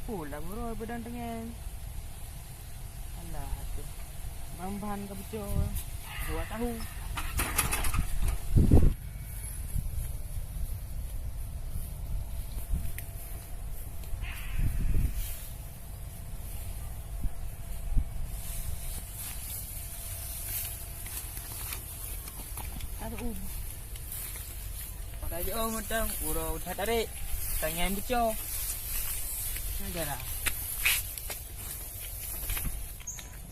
Pula bro badan tengen. Alah tu. Bahan ke betul. 2 tahu. Aduh. Pada je mutang uro udah tarik. Tangan betul. Najarah.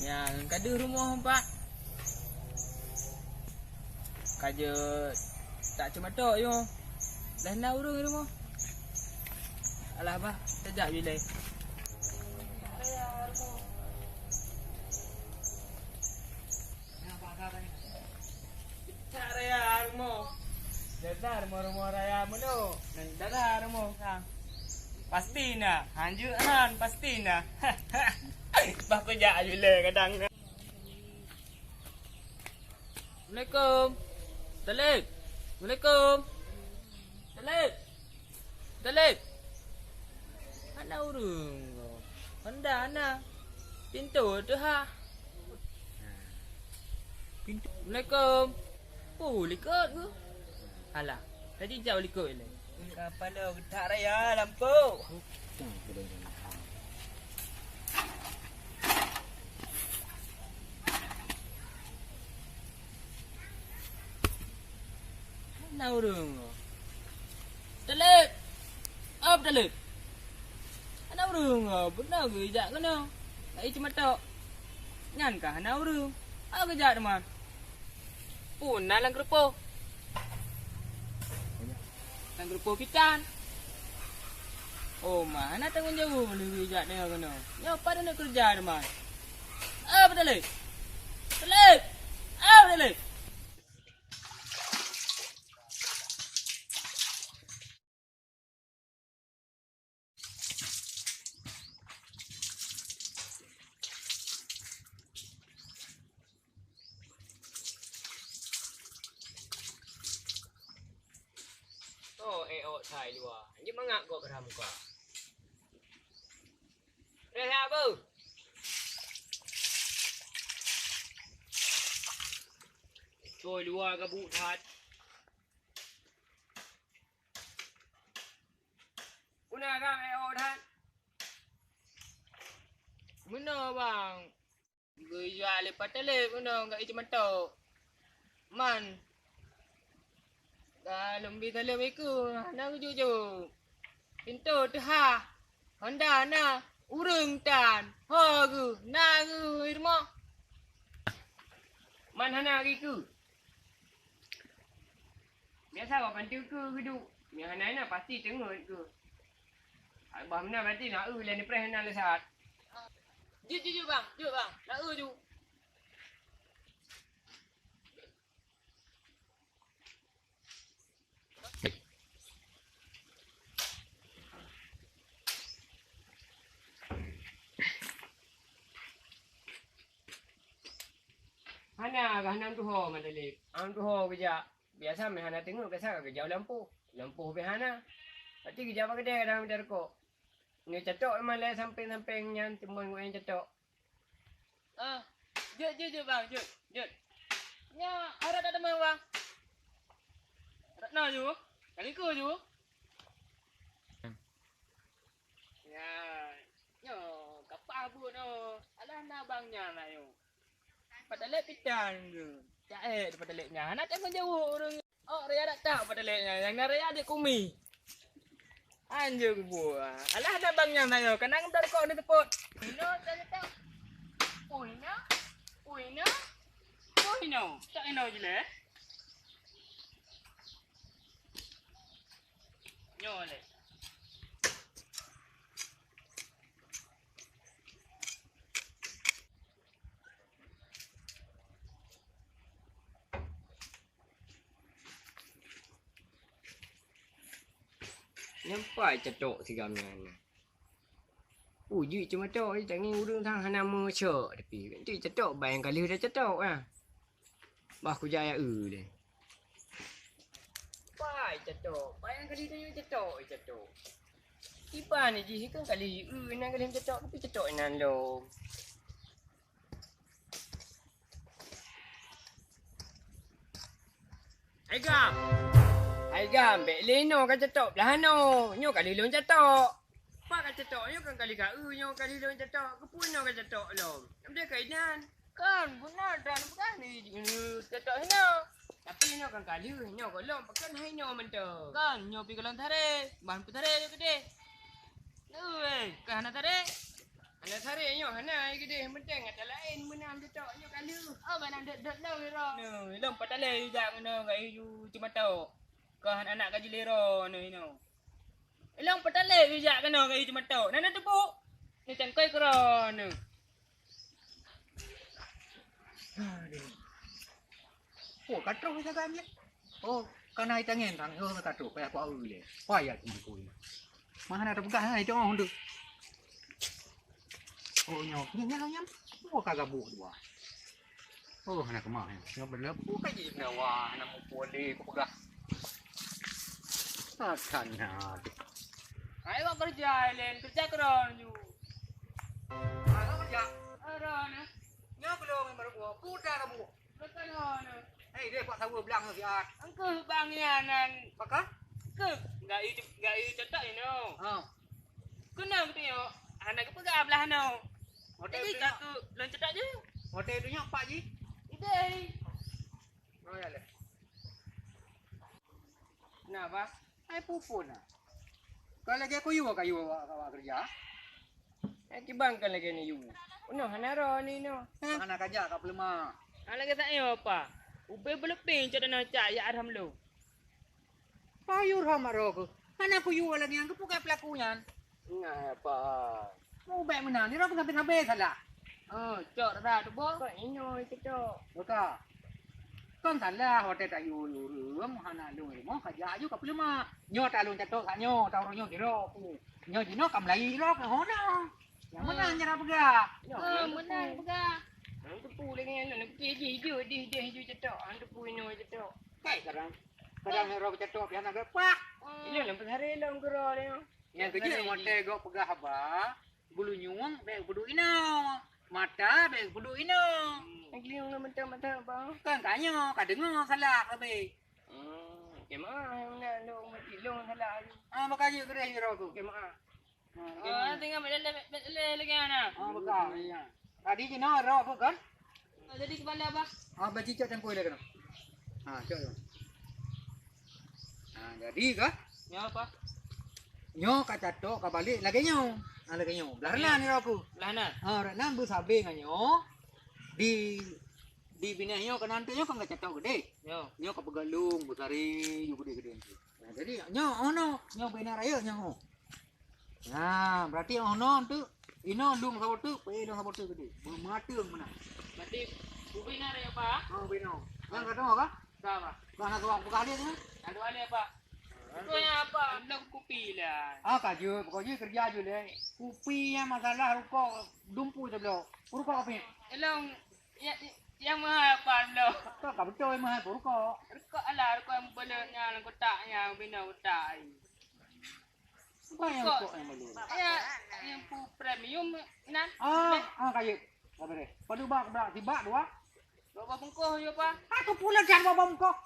Yang kada rumah pak. Kaja tak cuma tok yo. Dah nak urung rumah. Alah bah, sejak bila. Raya rumah. Dadar rumah raya meno. Nan dadar rumah kang. Pasti nah, hanjur han pasti nah. Bah kerja bila kadang. Assalamualaikum. Talib. Assalamualaikum. Talib. Talib. Ana urung. Anda ana. Pintu tu ha. Pintu. Assalamualaikum. Oh, likut ke? Alah, tadi jauh likut ni. Kepala getak raya lampu. Mana urung? Telip. Apa telip? Mana urung? Benar ke ijak kena? Tak cuma tok. Nyan kah mana urung? Apa kejak teman? Punah lang kerupo. Lang kerupo pitan. Oh, mana tanggung jauh lebih ijak dia kena? Ya apa nak kerja teman? Apa telip? Telip. Apa telip? Thai lua, ni mangak kau keram kau. Rehat apa? Tôi lua cái bụ thật. Una kang eo thật. Mana bang? Gaya lepas tele mana enggak cuma tok. Man. Dalam bisa lebih ku, nak jujur. Pintu tu ha, Honda na, urung tan, hagu, nagu irma. Mana nak iku? Biasa kau pantu ku hidup. Yang mana na pasti tengok ku. Abah mana berarti nak lain pernah nak lesat. Jujur bang, nak jujur. Hana hanam tu ho madalik. Am tu ho kerja. Biasa me hana tengok kesal kerja lampu. Lampu be hana. Pati kerja apa kedai dalam derko. Ni cetok memang le samping-samping nyan temuan gua yang cetok. Jut bang, jut. Nya harap ada teman bang. Tak nak ju. Kali ku ju. Ya. Yo, kapal bu no. Alah na bangnya lah yo. Pada lek pitan ke. Cak pada leknya. Nak tengok jauh orang. Oh, Raya tak tahu pada leknya. Yang Raya adik kumi. Anjur gua. Alah ada bangnya saya. Kenang entar kau ni teput. Ino tak tahu. Ino. Tak ino je le. Nyole. Nyampai cetok si gamnya ni. Uji cuma tok jangan urang thang nama cok tapi nanti cetok bayang kali dah cetok ah. Bah ku jaya deh. Pai cetok, bayang kali dah cetok. Ipa ni ji kan kali nan kali cetok tapi cetok nan lo. Ai gam be leno ka cetok belano. Nyo kali lon cetok. Pak ka cetok nyo kan kali ka nyo kali lon cetok. Kepun nyo ka cetok lo. Amde kainan. Kan benar dan bukan ni cetok hino. Tapi nyo kan kali nyo ko lom pakan hai nyo mento. Kan nyo pi kalan thare, ban pu thare yo gede. Oi, kan thare. Ana thare nyo hana ai gede menteng ada lain menam cetok nyo kali. Oh, ban ada lo ro. No, lom patale jak no ngai yu cuma tok. Kan anak gaji lero no ino. Ilang patale bijak kena kaya cuma tok. Nana tepuk. Ni cangkoi kero ni. Oh, katrok sa gamit. Oh, kanay tangen tang yo na katrok kaya ko ule. Paya ti ko. Mahana ta buka hai to hondu. Oh, nyo, nyam. Oh, kagabu dua. Oh, hana kemah. Nyo bener bu ka ji na wa na mo pole ko buka. Sakana. Ayo kerja len kerja kero ni. Ano kerja? Aro ni. Nyo belum baru gua putar bu. Lekan ni. Hei, dia pak tahu belang si at. Angke bangianan. Maka? Ke enggak i cetak ini. Ah. Kena betul yo. Anak ke pegang belah no. Hotel Jadi tu. satu lan cetak je. Hotel tu nyo pak ji. Idai. Oh ya le. Kenapa? Ai pupun ah. Kalau lagi aku yu kayu kerja. Kibang kan lagi ni yu. No hana ro ni no. Anak aja kau belum ah. Ala kata yo apa? Ube beleping cetak nak cak ya arham lo. Payur hamaro ko. Anak ko yu lagi yang kepukai pelakunya. Ngapa? Mau baik mana? Ni orang sampai salah. Oh, cok dah tu bo. Kok ino cetok. Betul. Kan salah hotel tak yu rum hana lu mo kerja yu kau belum ah. Nyo tak lu catok tak nyo, tahu nyo kiro ku. Nyo jino kam lai ro ke hona. Yang mana nyara pega? Menang pegang. Ang tepu lagi nak ji ju cetok. Ang tepu ino cetok. Kai kadang. Kadang ro catok yang nak pak. Ilo lampas hari long kero ni. Yang kerja hotel go pega haba. Bulu nyung be budu ino. Mata be budu ino. Ang liung na mata ba. Kan kanyo kadengo salah kabe. Kema na long mati long hala. Ah makanya kere hiro tu. Kema. Oh, tinggal lagi ana. Ah betul. Iya. Tadi kena ro apa kan? Jadi kepala apa? Ah baci cak cangkoi lagi kena. Ah cak. Ah jadi kah? Ya apa? Nyo kacato kabalik lagi nyo. Ah lagi nyo. Belarna ni aku. Lana. Ah rana bu sabe nganyo. Di binah nyo kan nanti nyo kan kacato gede. Yo. Nyo kapegalung besari yu gede-gede. Nah jadi nyo ono nyo binah raya nyo. Nah, berarti ono tu ino lung sabot tu, pe lung sabot tu gede. Matung mana? Berarti bubina ya apa? Oh bino. Yang kata apa? Sama. Bahasa tuang buka dia ni. Ada wali apa? Itu yang apa? Nak kopi lah. Ah kaju, pokoknya kerja je le. Kupi yang masalah rukok dumpu je belo. Rukok apa? Elong yang mahal apa lo? Tak kau betul mah rukok. Rukuk ala rukuk yang belaknya, yang kotaknya, bina kotak. Apa yang rukok yang belu? Ya, yang premium nan. Kaju. Apa deh? Padu bak bak tiba dua. Bawa bungkus yo apa? Aku pula jangan bawa bongkok.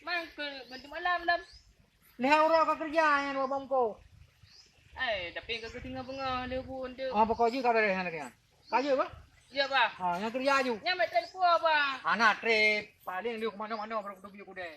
Mang ke bentuk malam lam. Leha ora ka kerja yang bawa bongkok. Tapi ke tinggal bengah dia pun tu. Pokoknya kau dari sana kan. Kaju apa? Ya apa? Yang kerja ju. Yang betul apa? Anak trip paling liuk mana-mana baru kudu biu kude.